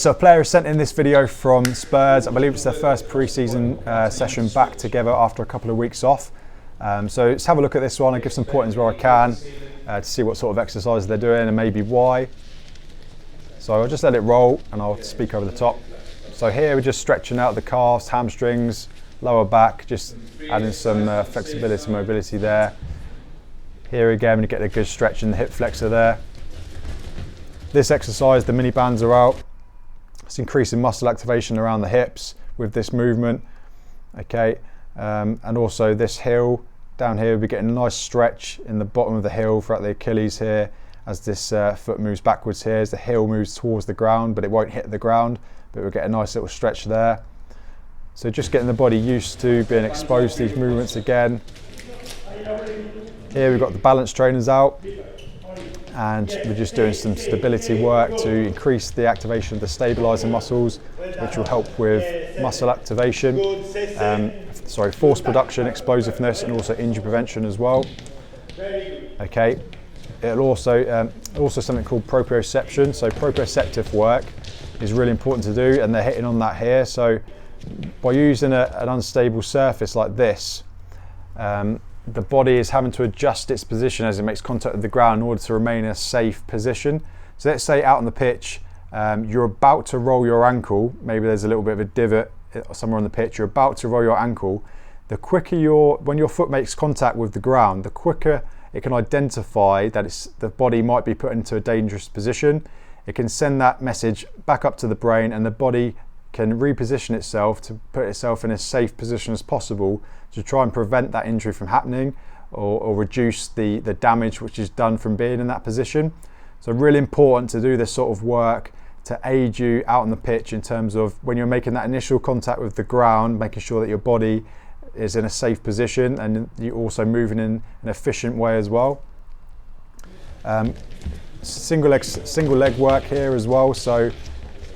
So a player has sent in this video from Spurs. I believe it's their first pre-season session back together after a couple of weeks off. So let's have a look at this one and give some pointers where I can to see what sort of exercises they're doing and maybe why. So I'll just let it roll and I'll speak over the top. So here we're just stretching out the calves, hamstrings, lower back, just adding some flexibility, mobility there. Here again, we get a good stretch in the hip flexor there. This exercise, the mini bands are out. It's increasing muscle activation around the hips with this movement. Okay, and also this heel down here, we're getting a nice stretch in the bottom of the heel throughout the Achilles here as this foot moves backwards here, as the heel moves towards the ground, but it won't hit the ground, but we'll get a nice little stretch there. So just getting the body used to being exposed to these movements again. Here we've got the balance trainers out, and we're just doing some stability work to increase the activation of the stabilizing muscles, which will help with muscle activation, force production, explosiveness, and also injury prevention as well. Okay, it'll also something called proprioception. So proprioceptive work is really important to do, and they're hitting on that here. So by using an unstable surface like this, the body is having to adjust its position as it makes contact with the ground in order to remain in a safe position. So let's say out on the pitch, you're about to roll your ankle, maybe there's a little bit of a divot somewhere on the pitch, you're about to roll your ankle. The quicker when your foot makes contact with the ground, the quicker it can identify that the body might be put into a dangerous position. It can send that message back up to the brain, and the body can reposition itself to put itself in as safe position as possible to try and prevent that injury from happening or reduce the damage which is done from being in that position. So really important to do this sort of work to aid you out on the pitch in terms of when you're making that initial contact with the ground, making sure that your body is in a safe position and you're also moving in an efficient way as well. Single leg work here as well. So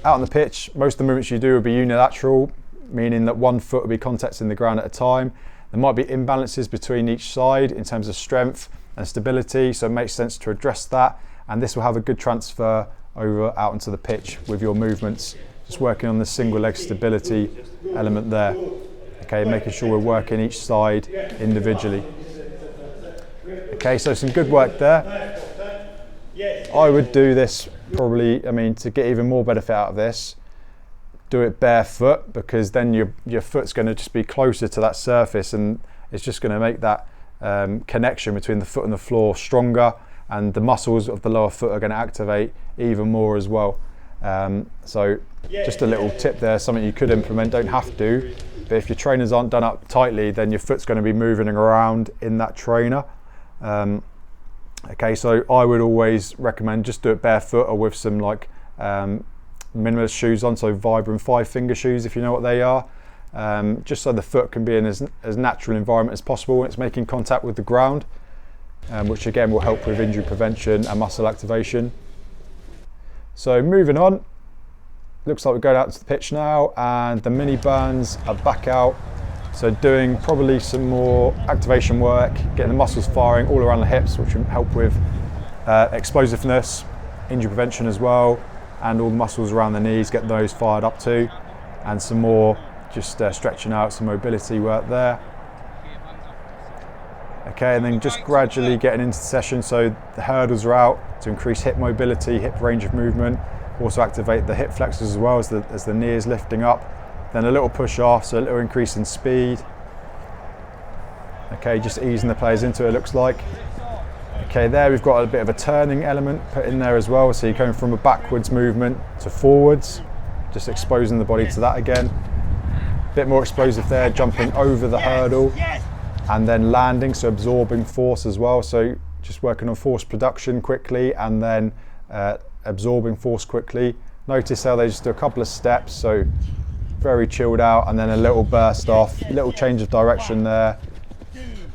out on the pitch, most of the movements you do will be unilateral, meaning that one foot will be contacting the ground at a time. There might be imbalances between each side in terms of strength and stability, so it makes sense to address that, and this will have a good transfer over out into the pitch with your movements, just working on the single leg stability element there. Okay, making sure we're working each side individually. Okay, so some good work there. I would do this probably, to get even more benefit out of this, do it barefoot, because then your foot's going to just be closer to that surface, and it's just going to make that connection between the foot and the floor stronger, and the muscles of the lower foot are going to activate even more as well. So just a little tip there, something you could implement, don't have to, but if your trainers aren't done up tightly, then your foot's going to be moving around in that trainer. Okay, so I would always recommend just do it barefoot or with some minimalist shoes on, so Vibram 5-finger shoes if you know what they are, just so the foot can be in as natural environment as possible when it's making contact with the ground, which again will help with injury prevention and muscle activation. So moving on, looks like we're going out to the pitch now, and the mini bands are back out. So doing probably some more activation work, getting the muscles firing all around the hips, which will help with explosiveness, injury prevention as well, and all the muscles around the knees, get those fired up too, and some more just stretching out, some mobility work there. Okay, and then just gradually getting into the session, so the hurdles are out to increase hip mobility, hip range of movement, also activate the hip flexors as well as the knee is lifting up. Then a little push off, so a little increase in speed. Okay, just easing the players into it, looks like. Okay, there we've got a bit of a turning element put in there as well, so you're going from a backwards movement to forwards, just exposing the body to that again. A bit more explosive there, jumping over the hurdle and then landing, so absorbing force as well. So just working on force production quickly and then absorbing force quickly. Notice how they just do a couple of steps, so very chilled out, and then a little burst off, little change of direction there.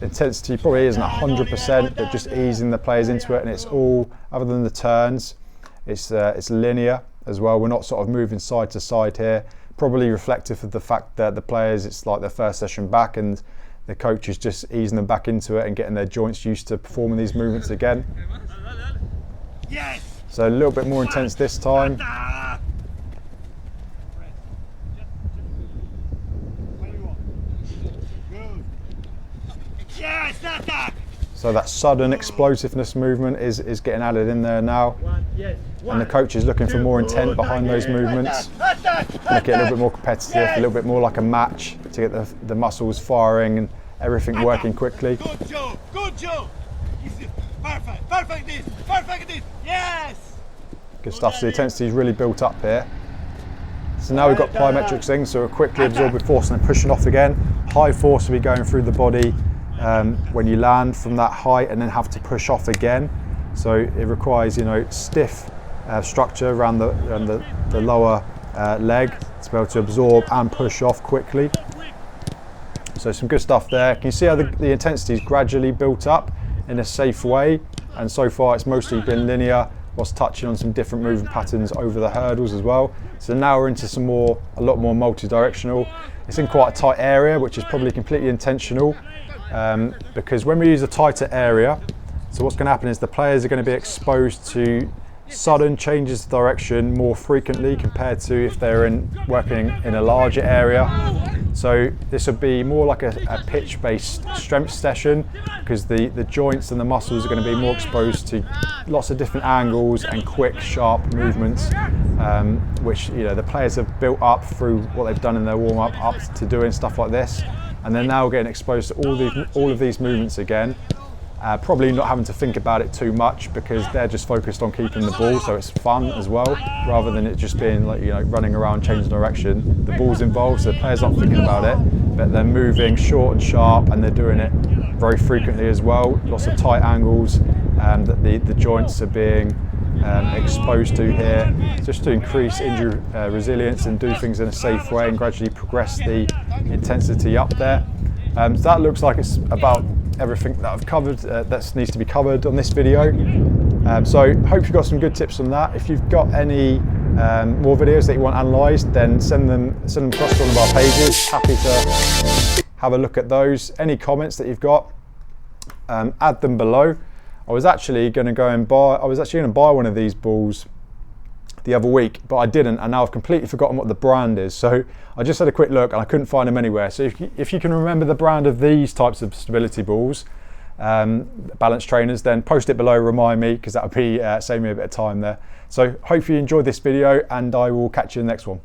Intensity probably isn't 100%, but just easing the players into it, and it's all, other than the turns, it's linear as well. We're not sort of moving side to side here, probably reflective of the fact that the players, it's like their first session back, and the coach is just easing them back into it and getting their joints used to performing these movements again. So a little bit more intense this time. So that sudden explosiveness movement is getting added in there now. And the coach is looking for more intent behind those movements. Make it a little bit more competitive, a little bit more like a match to get the muscles firing and everything working quickly. Good job, good job. Perfect, perfect this, yes. Good stuff, so the intensity is really built up here. So now we've got plyometrics in, so we're quickly absorbing force and then pushing off again. High force will be going through the body when you land from that height and then have to push off again. So it requires, you know, stiff structure around the lower leg to be able to absorb and push off quickly. So some good stuff there. Can you see how the intensity is gradually built up in a safe way? And so far it's mostly been linear, whilst touching on some different movement patterns over the hurdles as well. So now we're into a lot more multi-directional. It's in quite a tight area, which is probably completely intentional, because when we use a tighter area, so what's going to happen is the players are going to be exposed to sudden changes of direction more frequently compared to if they're working in a larger area. So this would be more like a pitch-based strength session, because the joints and the muscles are going to be more exposed to lots of different angles and quick, sharp movements, which, you know, the players have built up through what they've done in their warm-up up to doing stuff like this, and they're now getting exposed to all of these movements again. Probably not having to think about it too much because they're just focused on keeping the ball, so it's fun as well, rather than it just being like, you know, running around changing direction. The ball's involved, so the players aren't thinking about it, but they're moving short and sharp, and they're doing it very frequently as well. Lots of tight angles that the joints are being exposed to here, just to increase injury resilience and do things in a safe way and gradually progress the intensity up there. So that looks like it's about everything that I've covered that needs to be covered on this video. So hope you got some good tips on that. If you've got any more videos that you want analysed, then send them across to one of our pages. Happy to have a look at those. Any comments that you've got, add them below. I was actually going to buy one of these balls the other week, but I didn't, and now I've completely forgotten what the brand is. So I just had a quick look and I couldn't find them anywhere. So if you can remember the brand of these types of stability balls, balance trainers, then post it below, remind me, because that would be save me a bit of time there. So hope you enjoyed this video, and I will catch you in the next one.